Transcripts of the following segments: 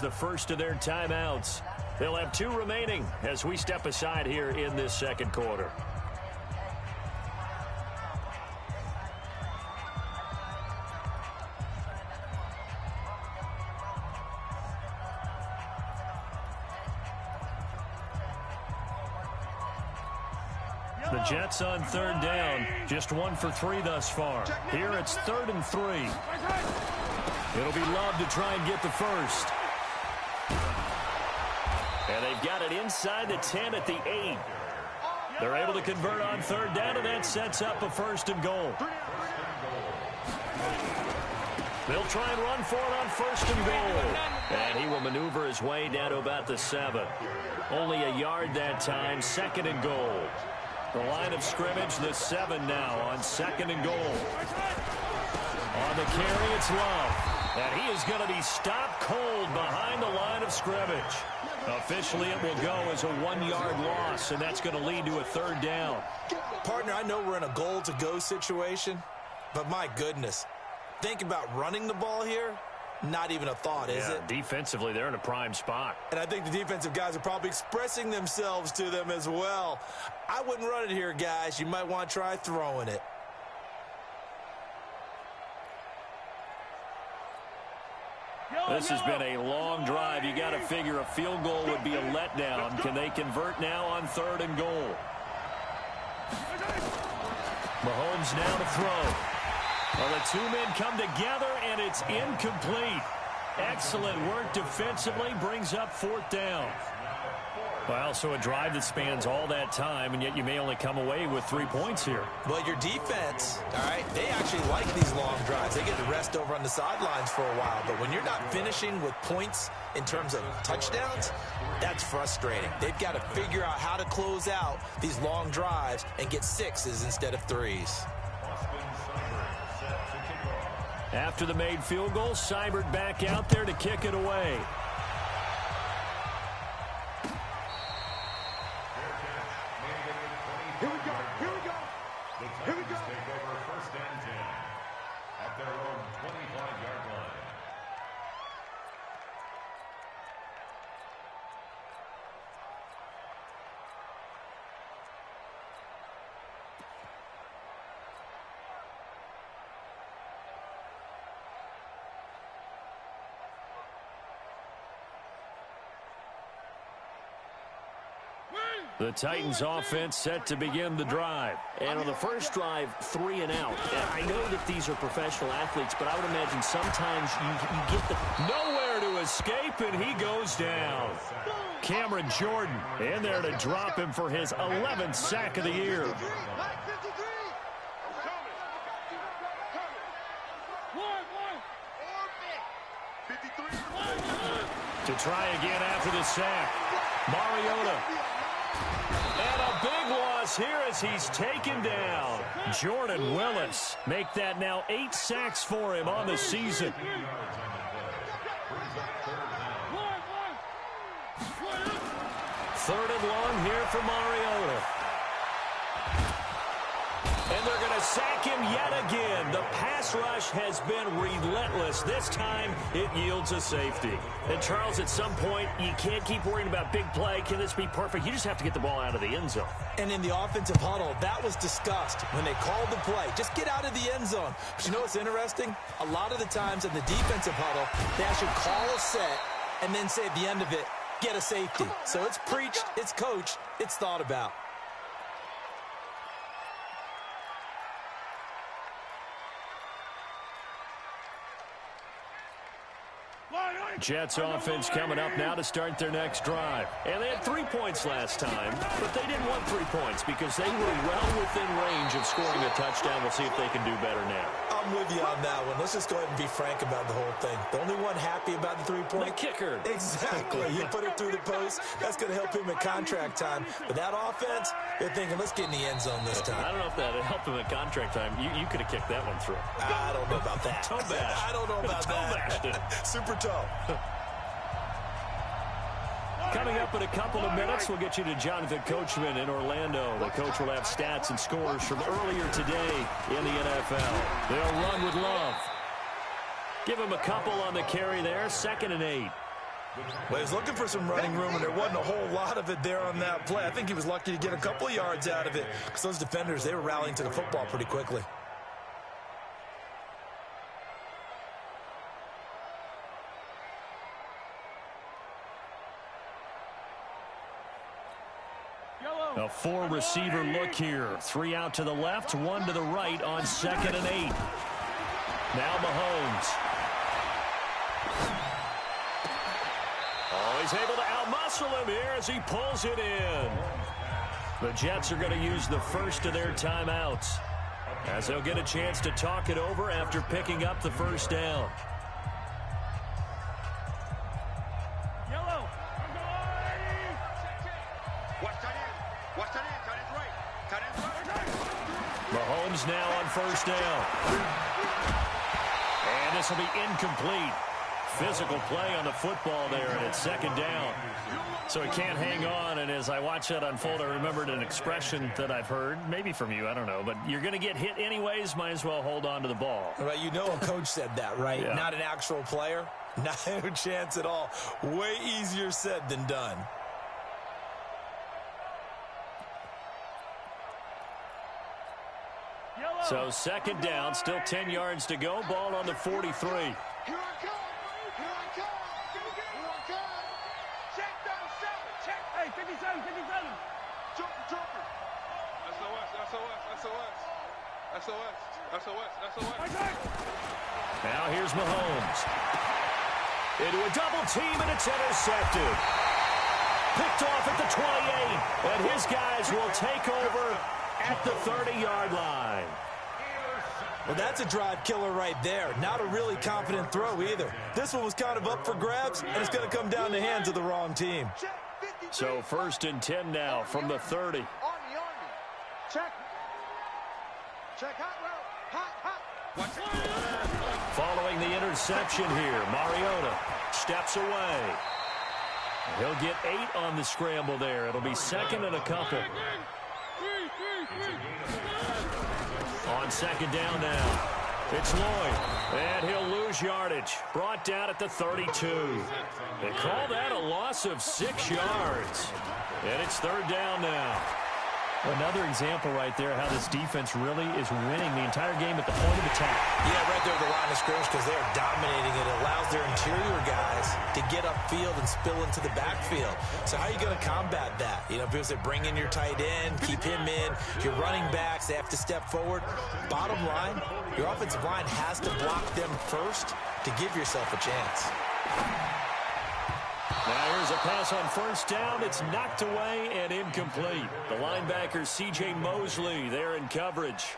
the first of their timeouts. They'll have 2 remaining as we step aside here in this second quarter. The Jets on 3rd down, just 1 for 3 thus far. Here it's 3rd and 3. It'll be Love to try and get the first. And they've got it inside the 10 at the 8. They're able to convert on 3rd down, and that sets up a 1st and goal. They'll try and run for it on 1st and goal. And he will maneuver his way down to about the 7. Only a yard that time, 2nd and goal. The line of scrimmage, the 7 now on 2nd and goal. On the carry, it's Love. And he is going to be stopped cold behind the line of scrimmage. Officially, it will go as a 1-yard loss, and that's going to lead to a 3rd down. Partner, I know we're in a goal-to-go situation, but my goodness, think about running the ball here. Not even a thought, is it? Defensively, they're in a prime spot. And I think the defensive guys are probably expressing themselves to them as well. I wouldn't run it here, guys. You might want to try throwing it. This has been a long drive. You got to figure a field goal would be a letdown. Can they convert now on 3rd and goal? Mahomes now to throw. Well, the 2 men come together, and it's incomplete. Excellent work defensively, brings up 4th down. Well, so a drive that spans all that time, and yet you may only come away with 3 points here. Well, your defense, all right, they actually like these long drives. They get to rest over on the sidelines for a while. But when you're not finishing with points in terms of touchdowns, that's frustrating. They've got to figure out how to close out these long drives and get 6s instead of 3s. After the made field goal, Seibert back out there to kick it away. Here we go. Here we go. Take over 1st and 10 at their own 25-yard line. The Titans offense set to begin the drive. And on the first drive, 3 and out. I know that these are professional athletes, but I would imagine sometimes you get the... Nowhere to escape, and he goes down. Cameron Jordan in there to drop him for his 11th sack of the year. To try again after the sack, Mariota. And a big loss here as he's taken down. Jordan Willis make that now 8 sacks for him on the season. 3rd and long here for Mariota. And they're going to sack him yet again. The pass rush has been relentless. This time, it yields a safety. And, Charles, at some point, you can't keep worrying about big play. Can this be perfect? You just have to get the ball out of the end zone. And in the offensive huddle, that was discussed when they called the play. Just get out of the end zone. But you know what's interesting? A lot of the times in the defensive huddle, they actually call a set and then say at the end of it, get a safety. So it's preached, it's coached, it's thought about. Jets offense coming up now to start their next drive. And they had 3 points last time, but they didn't want 3 points because they were well within range of scoring a touchdown. We'll see if they can do better now. I'm with you on that one. Let's just go ahead and be frank about the whole thing. The only one happy about the 3-point? The kicker. Exactly. You put it through the post. That's going to help him at contract time. But that offense, they're thinking, let's get in the end zone this time. I don't know if that helped him at contract time. You could have kicked that one through. I don't know about that. Toe bash. I don't know about that. Super toe. Coming up in a couple of minutes, we'll get you to Jonathan Coachman in Orlando. The coach will have stats and scores from earlier today in the NFL. They'll run with Love. Give him a couple on the carry there, 2nd and 8. Well, he was looking for some running room, and there wasn't a whole lot of it there on that play. I think he was lucky to get a couple of yards out of it because those defenders, they were rallying to the football pretty quickly. A four-receiver look here. 3 out to the left, 1 to the right on 2nd and 8. Now Mahomes. Oh, he's able to outmuscle him here as he pulls it in. The Jets are going to use the first of their timeouts as they'll get a chance to talk it over after picking up the first down. Mahomes now on first down. And this will be incomplete. Physical play on the football there, and it's 2nd down. So he can't hang on, and as I watch that unfold, I remembered an expression that I've heard, maybe from you, I don't know, but you're going to get hit anyways, might as well hold on to the ball. Right, you know a coach said that, right? Yeah. Not an actual player. No chance at all. Way easier said than done. So 2nd down, still 10 yards to go. Ball on the 43. Here I come! Here I come! Here I come! Check down 7! Check! Hey, 57, 57! Jumper! SOS! Now here's Mahomes. Into a double team, and it's intercepted. Picked off at the 28, and his guys will take over at the 30-yard line. Well, that's a drive killer right there. Not a really confident throw either. This one was kind of up for grabs, and it's going to come down the hands of the wrong team. So 1st and 10 now from the 30. Army. Check. Check hot route. Hot. Following the interception here, Mariota steps away. He'll get 8 on the scramble there. It'll be 2nd and a couple. On 2nd down now, it's Lloyd, and he'll lose yardage. Brought down at the 32. They call that a loss of 6 yards. And it's 3rd down now. Another example right there how this defense really is winning the entire game at the point of attack. Yeah, right there at the line of scrimmage because they're dominating it. It allows their interior guys to get upfield and spill into the backfield. So how are you going to combat that? You know, people say bring in your tight end, keep him in. Your running backs, they have to step forward. Bottom line, your offensive line has to block them first to give yourself a chance. Now here's a pass on 1st down. It's knocked away and incomplete. The linebacker, C.J. Mosley, there in coverage.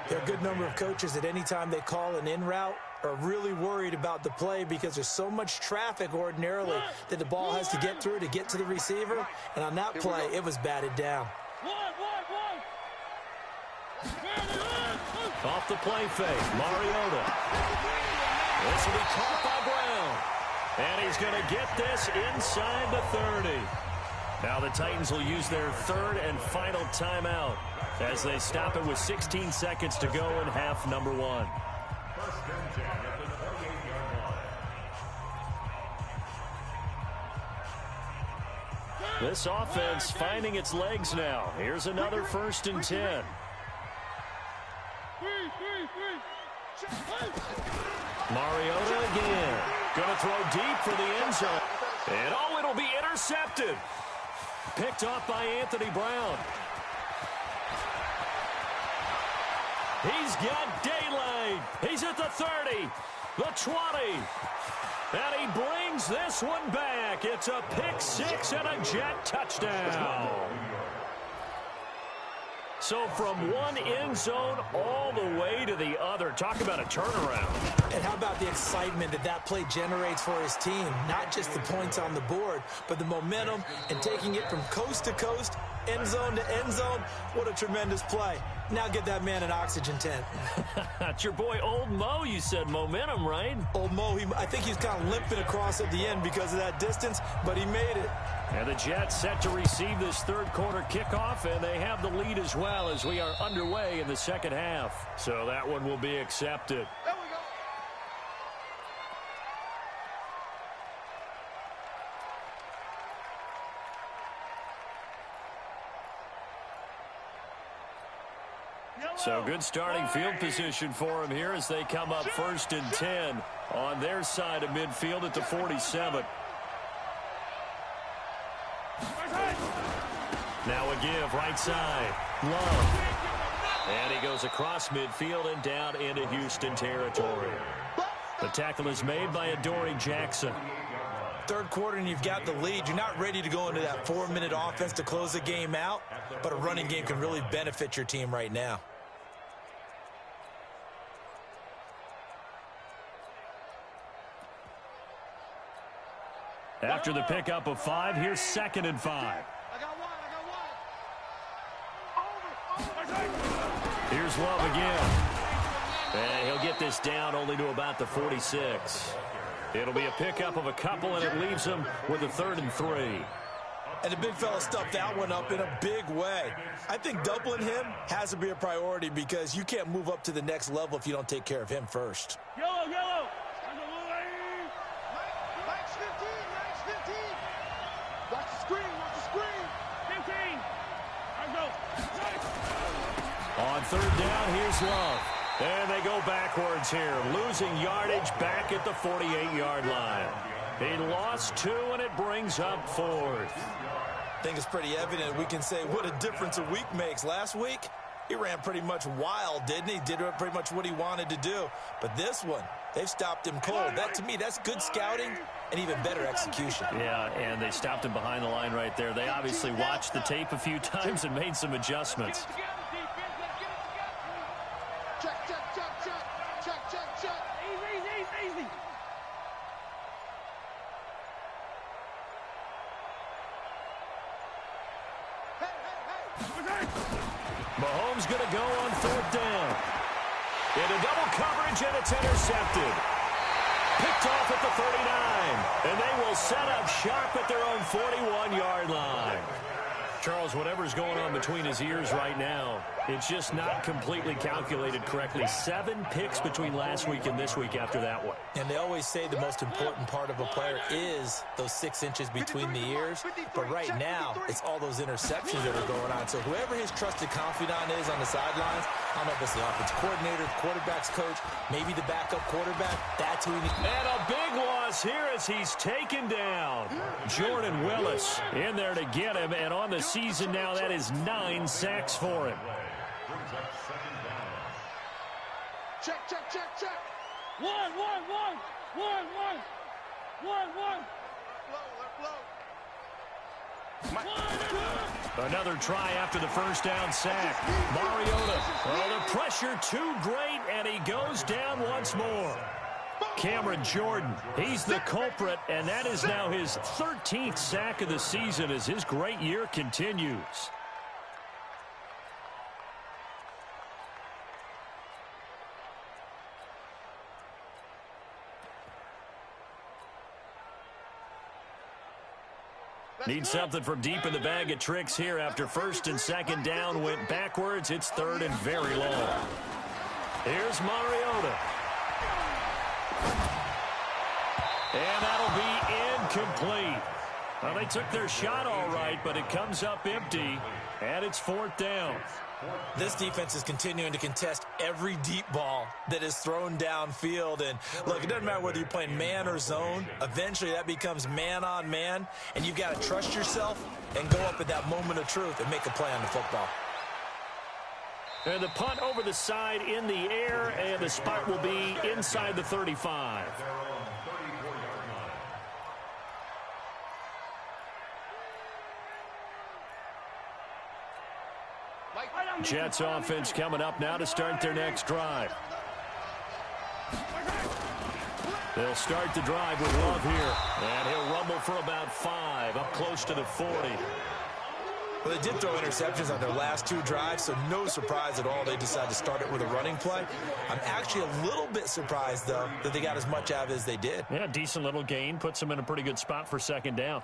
There are a good number of coaches at any time they call an in route are really worried about the play because there's so much traffic ordinarily that the ball has to get through to get to the receiver. And on that play, it was batted down. Off the play fake, Mariota. This will be caught by Brown. And he's going to get this inside the 30. Now the Titans will use their 3rd and final timeout as they stop it with 16 seconds to go in half number 1. 1st and 10 at the 28-yard line. This offense finding its legs now. Here's another 1st and 10. Mariota again. Going to throw deep for the end zone. And oh, it'll be intercepted. Picked off by Anthony Brown. He's got daylight. He's at the 30, the 20. And he brings this one back. It's a pick 6 and a Jet touchdown. So from one end zone all the way to the other. Talk about a turnaround. And how about the excitement that that play generates for his team? Not just the points on the board, but the momentum and taking it from coast to coast, end zone to end zone. What a tremendous play. Now get that man an oxygen tent. That's your boy Old Mo, you said. Momentum, right? Old Mo, I think he's kind of limping across at the end because of that distance, but he made it. And the Jets set to receive this 3rd quarter kickoff, and they have the lead as well as we are underway in the 2nd half. So that one will be accepted. There we go. So good starting field position for him here as they come up 1st and 10 on their side of midfield at the 47. Now a give, right side. Love. And he goes across midfield and down into Houston territory. The tackle is made by Adoree Jackson. Third quarter and you've got the lead. You're not ready to go into that 4-minute offense to close the game out, but a running game can really benefit your team right now. After the pickup of 5, here's 2nd and 5. Here's Love again. And he'll get this down only to about the 46. It'll be a pickup of a couple, and it leaves him with a 3rd and 3. And the big fella stuffed that one up in a big way. I think doubling him has to be a priority because you can't move up to the next level if you don't take care of him first. Yellow, yellow. Max 15, Max 15. Watch the screen, watch the screen. 15. I go. On 3rd down, here's Love. And they go backwards here, losing yardage back at the 48-yard line. He lost 2, and it brings up 4th. I think it's pretty evident. We can say what a difference a week makes. Last week, he ran pretty much wild, didn't he? Did pretty much what he wanted to do. But this one, they've stopped him cold. That, to me, that's good scouting and even better execution. Yeah, and they stopped him behind the line right there. They obviously watched the tape a few times and made some adjustments. Easy. Mahomes going to go on 4th down. Into double coverage, and it's intercepted. Picked off at the 39. And they will set up shop at their own 41-yard line. Charles, whatever's going on between his ears right now, it's just not completely calculated correctly. 7 picks between last week and this week after that one. And they always say the most important part of a player is those 6 inches between the ears. But right now, it's all those interceptions that are going on. So whoever his trusted confidant is on the sidelines, I don't know if it's the offensive coordinator, the quarterback's coach, maybe the backup quarterback, that's who he needs. And a big loss here as he's taken down. Jordan Willis in there to get him, and on the season now, that is 9 sacks for him. Check. One. Another try after the first down sack. Mariota. Oh, the pressure too great, and he goes down once more. Cameron Jordan, he's the culprit, and that is now his 13th sack of the season as his great year continues. Need something from deep in the bag of tricks here after 1st and 2nd down went backwards. It's 3rd and very long. Here's Mariota. And that'll be incomplete. Well, they took their shot all right, but it comes up empty, and it's 4th down. This defense is continuing to contest every deep ball that is thrown downfield. And, look, it doesn't matter whether you're playing man or zone. Eventually, that becomes man-on-man, and you've got to trust yourself and go up at that moment of truth and make a play on the football. And the punt over the side in the air, and the spot will be inside the 35. Jets offense coming up now to start their next drive. They'll start the drive with Love here. And he'll rumble for about 5, up close to the 40. Well, they did throw interceptions on their last 2 drives, so no surprise at all they decided to start it with a running play. I'm actually a little bit surprised, though, that they got as much out of it as they did. Yeah, decent little gain. Puts them in a pretty good spot for 2nd down.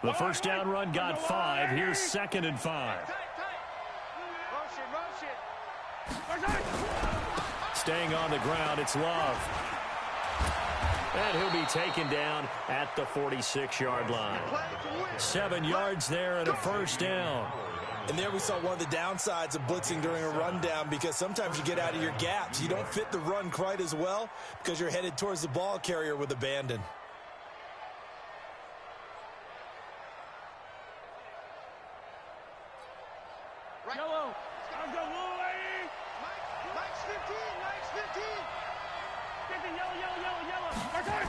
The first down run got 5. Here's 2nd and 5. Staying on the ground, it's Love. And he'll be taken down at the 46-yard line. 7 yards there and a first down. And there we saw one of the downsides of blitzing during a rundown, because sometimes you get out of your gaps. You don't fit the run quite as well because you're headed towards the ball carrier with abandon. Yellow. Let's go, Lou, lady. Mike's 15. Mike's 15. 15, yellow. Okay.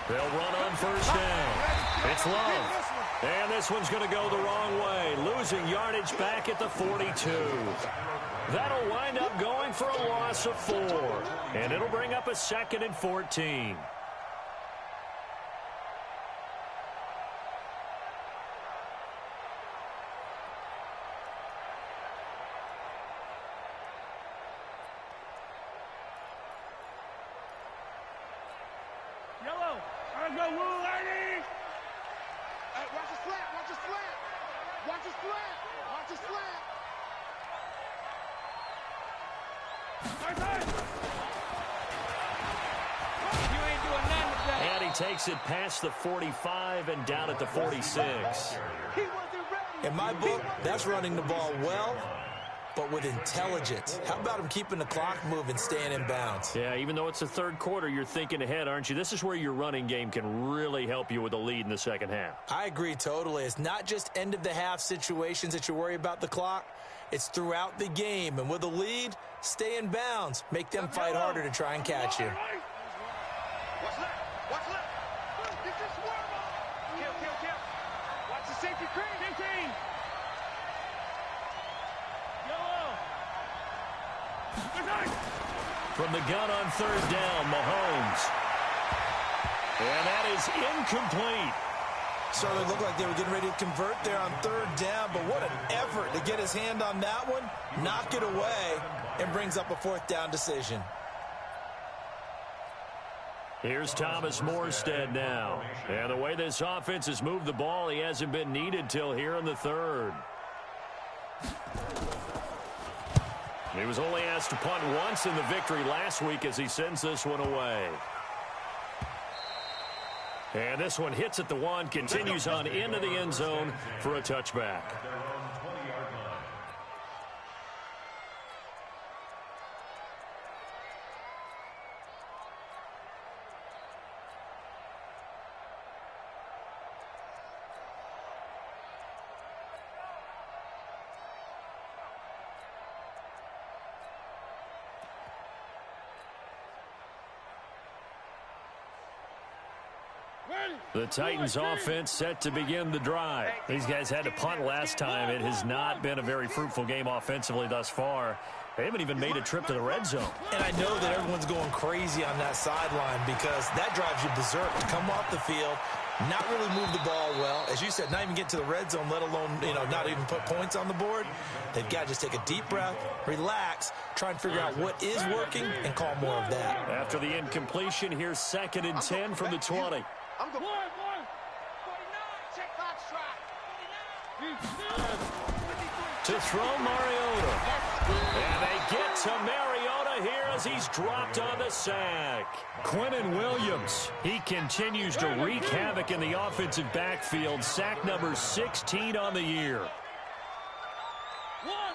They'll run on first down. It's Love. And this one's going to go the wrong way, losing yardage back at the 42. That'll wind up going for a loss of 4. And it'll bring up a 2nd and 14. Yellow. Let's go, Lou, lady. Hey, watch the slant. Watch the slant. Watch the slant. Watch the slant. You ain't doing nothing with that. And he takes it past the 45 and down at the 46. He wasn't ready. In my book, that's running the ball well, but with intelligence. How about him keeping the clock moving, staying in bounds? Yeah, even though it's the third quarter, you're thinking ahead, aren't you? This is where your running game can really help you with a lead in the second half. I agree totally. It's not just end-of-the-half situations that you worry about the clock. It's throughout the game. And with a lead, stay in bounds. Make them fight harder to try and catch you. Watch left. Watch left. Get your swerve on. Kill. Watch the safety cream. 15. From the gun on third down, Mahomes. And that is incomplete. Certainly looked like they were getting ready to convert there on third down, but what an effort to get his hand on that one, knock it away, and brings up a 4th down decision. Here's Thomas Morstead now. And the way this offense has moved the ball, he hasn't been needed till here in the third. He was only asked to punt once in the victory last week as he sends this one away. And this one hits at the 1, continues on into the end zone for a touchback. The Titans offense set to begin the drive. These guys had to punt last time. It has not been a very fruitful game offensively thus far. They haven't even made a trip to the red zone. And I know that everyone's going crazy on that sideline because that drives you berserk to come off the field, not really move the ball well. As you said, not even get to the red zone, let alone, not even put points on the board. They've got to just take a deep breath, relax, try and figure out what is working, and call more of that. After the incompletion, here's 2nd and 10 from the 20. I'm going. 49. Check box try. To throw Mariota. And they get to Mariota here as he's dropped on the sack. Quentin Williams, he continues to wreak havoc in the offensive backfield. Sack number 16 on the year. One.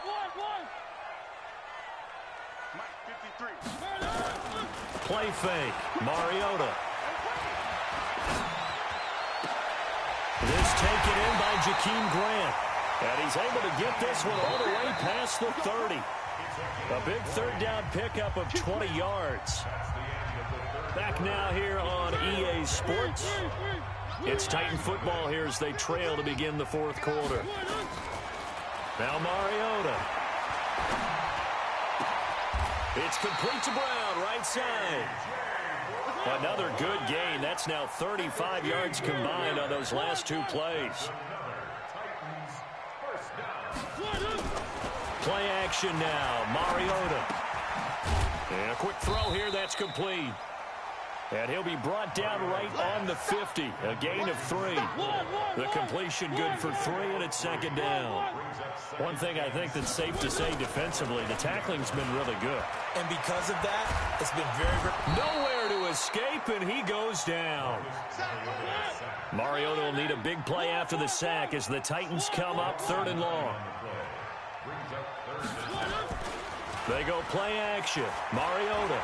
Mike, 53. Play fake. Mariota. This taken in by Jakeem Grant. And he's able to get this one all the way past the 30. A big third down pickup of 20 yards. Back now here on EA Sports. It's Titan football here as they trail to begin the 4th quarter. Now Mariota. It's complete to Brown, right side. Another good gain. That's now 35 yards combined on those last 2 plays. Play action now. Mariota. And a quick throw here. That's complete. And he'll be brought down right on the 50. A gain of 3. The completion good for 3, and it's 2nd down. One thing I think that's safe to say defensively, the tackling's been really good. And because of that, it's been very... Nowhere to escape, and he goes down. Mariota will need a big play after the sack as the Titans come up 3rd and long. They go play action. Mariota.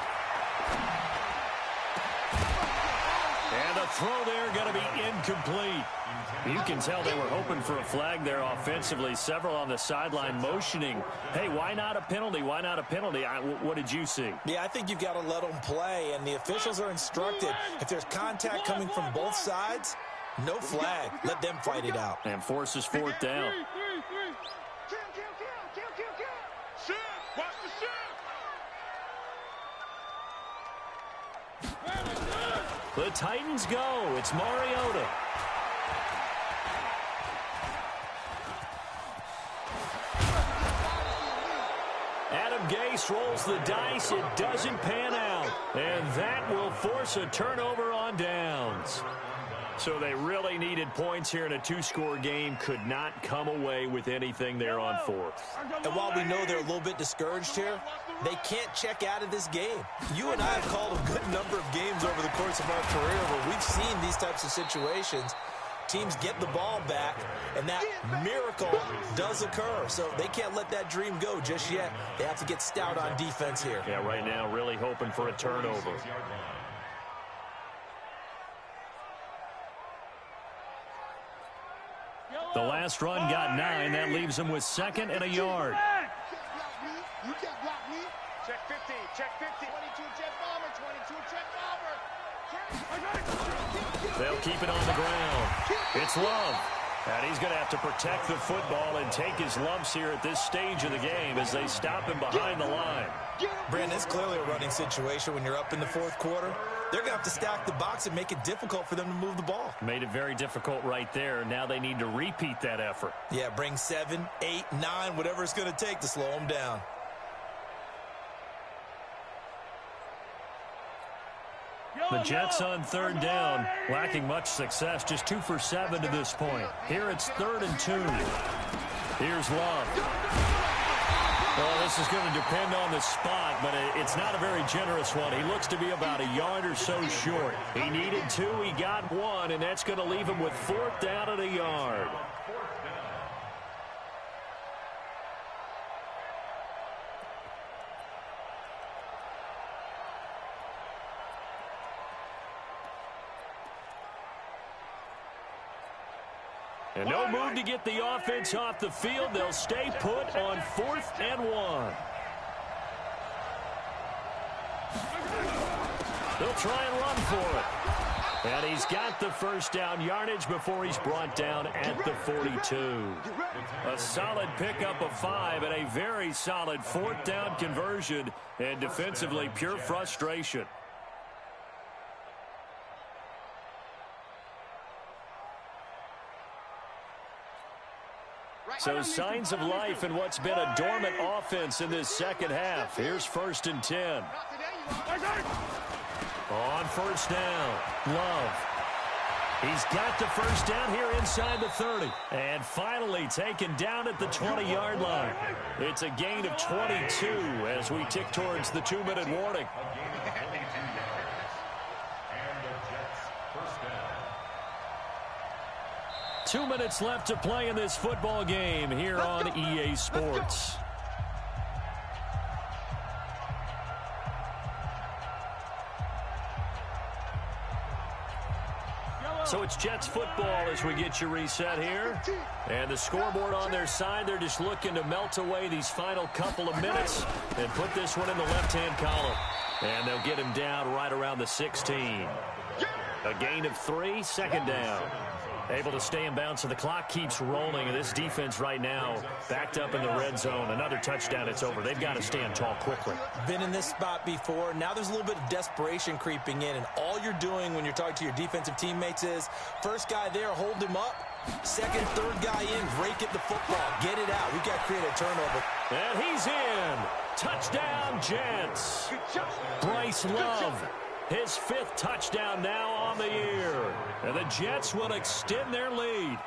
And a throw there going to be incomplete. You can tell they were hoping for a flag there offensively. Several on the sideline motioning, hey, why not a penalty? Why not a penalty? What did you see? Yeah, I think you've got to let them play, and the officials are instructed. If there's contact coming from both sides, no flag. Let them fight it out. And forces 4th down. The Titans go. It's Mariota. Adam Gase rolls the dice. It doesn't pan out. And that will force a turnover on downs. So they really needed points here in a 2-score game. Could not come away with anything there on 4th. And while we know they're a little bit discouraged here, they can't check out of this game. You and I have called a good number of games over the course of our career where we've seen these types of situations. Teams get the ball back, and that miracle does occur. So they can't let that dream go just yet. They have to get stout on defense here. Yeah, right now really hoping for a turnover. The last run got 9. That leaves them with 2nd and a yard. You can't block me. Check 50. Check 50. 22 check bomber. 22 check bomber. They'll keep it on the ground. It's Love. And he's going to have to protect the football and take his lumps here at this stage of the game as they stop him behind the line. Brandon, it's clearly a running situation when you're up in the 4th quarter. They're going to have to stack the box and make it difficult for them to move the ball. Made it very difficult right there. Now they need to repeat that effort. Yeah, bring 7, 8, 9, whatever it's going to take to slow them down. The Jets on 3rd down, lacking much success, just 2 for 7 to this point. Here it's 3rd and 2. Here's Love. Well, this is going to depend on the spot, but it's not a very generous one. He looks to be about a yard or so short. He needed 2, he got 1, and that's going to leave him with 4th down at a yard. And no move to get the offense off the field. They'll stay put on 4th and 1. They'll try and run for it. And he's got the first down yardage before he's brought down at the 42. A solid pickup of 5 and a very solid 4th down conversion. And defensively, pure frustration. So signs of life in what's been a dormant offense in this second half. Here's 1st and 10. On 1st down, Love. He's got the first down here inside the 30. And finally taken down at the 20-yard line. It's a gain of 22 as we tick towards the 2-minute warning. 2 minutes left to play in this football game here on EA Sports. So it's Jets football as we get you reset here. And the scoreboard on their side, they're just looking to melt away these final couple of minutes and put this one in the left-hand column. And they'll get him down right around the 16. A gain of 3, 2nd down. Able to stay in bounds, so the clock keeps rolling. And this defense right now backed up in the red zone. Another touchdown, it's over. They've got to stand tall quickly. Been in this spot before. Now there's a little bit of desperation creeping in. And all you're doing when you're talking to your defensive teammates is, first guy there, hold him up. Second, third guy in, rake at the football. Get it out. We've got to create a turnover. And he's in. Touchdown, Jets. Bryce Love. His 5th touchdown now on the year. And the Jets will extend their lead.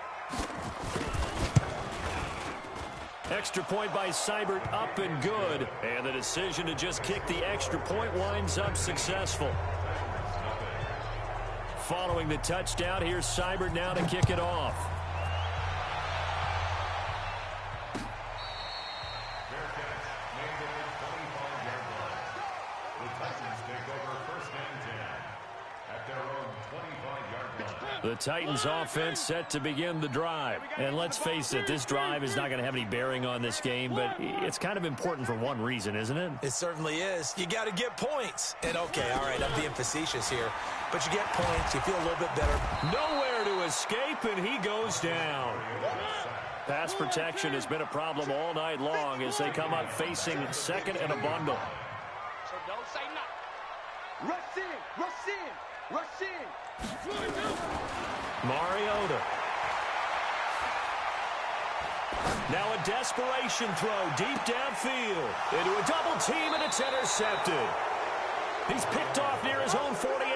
Extra point by Seibert up and good. And the decision to just kick the extra point winds up successful. Following the touchdown, here's Seibert now to kick it off. Fair catch, made at the 25-yard line. The Titans take over first and 10 at their own 25-yard line. The Titans offense set to begin the drive. And let's face it, this drive is not going to have any bearing on this game, but it's kind of important for one reason, isn't it? It certainly is. You got to get points. And okay, all right, I'm being facetious here. But you get points, you feel a little bit better. Nowhere to escape, and he goes down. Pass protection has been a problem all night long as they come up facing second and a bundle. So don't say nothing. Rush in, rush in, rush in. Mariota. Now a desperation throw deep downfield into a double team, and it's intercepted. He's picked off near his own 48.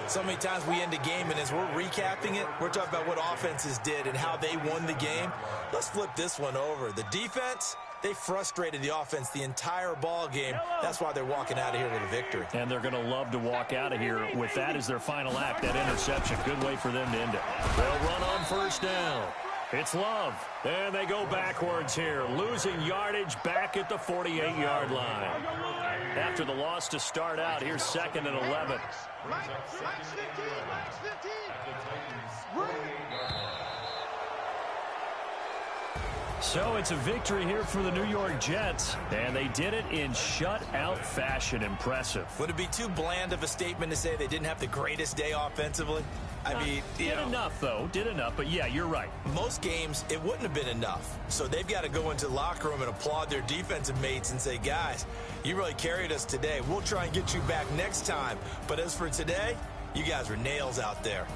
So many times we end a game, and as we're recapping it, we're talking about what offenses did and how they won the game. Let's flip this one over. The defense, they frustrated the offense the entire ball game. That's why they're walking out of here with a victory. And they're going to love to walk out of here with that as their final act, that interception. Good way for them to end it. They'll run on first down. It's Love. And they go backwards here, losing yardage back at the 48-yard line. After the loss to start out, here's second and 11. Max 15, Max 15. So it's a victory here for the New York Jets, and they did it in shutout fashion. Impressive. Would it be too bland of a statement to say they didn't have the greatest day offensively? I mean, did enough, though. Did enough, but yeah, you're right. Most games, it wouldn't have been enough. So they've got to go into the locker room and applaud their defensive mates and say, guys, you really carried us today. We'll try and get you back next time. But as for today, you guys were nails out there.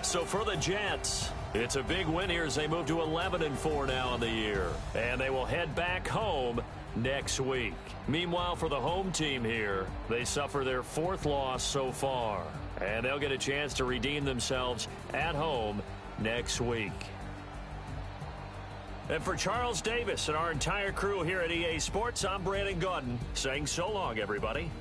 So for the Jets, it's a big win here as they move to 11-4 now in the year. And they will head back home next week. Meanwhile, for the home team here, they suffer their fourth loss so far. And they'll get a chance to redeem themselves at home next week. And for Charles Davis and our entire crew here at EA Sports, I'm Brandon Gaudin saying so long, everybody.